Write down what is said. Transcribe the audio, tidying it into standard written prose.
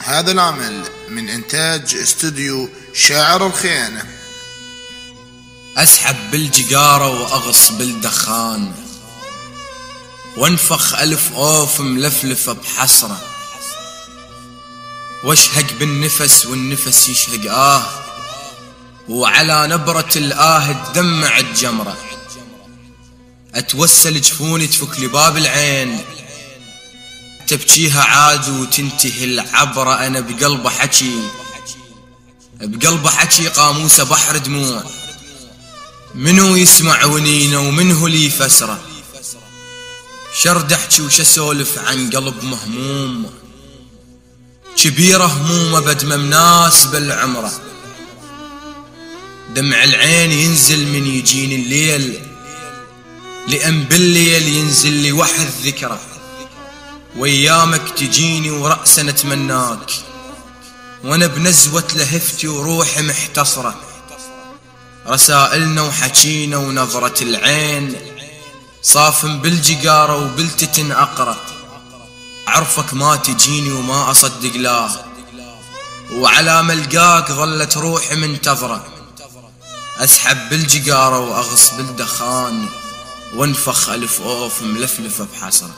هذا العمل من إنتاج استوديو شاعر الخيانة. أسحب بالجقارة وأغص بالدخان، وانفخ ألف أوف ملفلفة بحسرة، واشهق بالنفس والنفس يشهق وعلى نبرة الآه تدمع الجمرة. أتوسل جفوني تفك لي باب العين، تبكيها عاد وتنتهي العبرة. أنا بقلب حكي قاموس بحر دموع، منو يسمع ونينه ومنه لي فسرة. شرد احكي وش اسولف عن قلب مهموم، كبيرة همومه بدمه مناسبة العمره. دمع العين ينزل من يجيني الليل، لأن بالليل ينزل لي وحد ذكرى. وايامك تجيني ورأسا نتمناك، وانا بنزوة لهفتي وروحي محتصرة. رسائلنا وحكينا ونظرة العين صاف بالجقارة وبلتتن أقرأ. عرفك ما تجيني وما أصدق لاه، وعلى ملقاك ظلت روحي منتظرة. أسحب بالجقارة وأغص بالدخان، وانفخ ألف أوف ملفلفة بحسرة.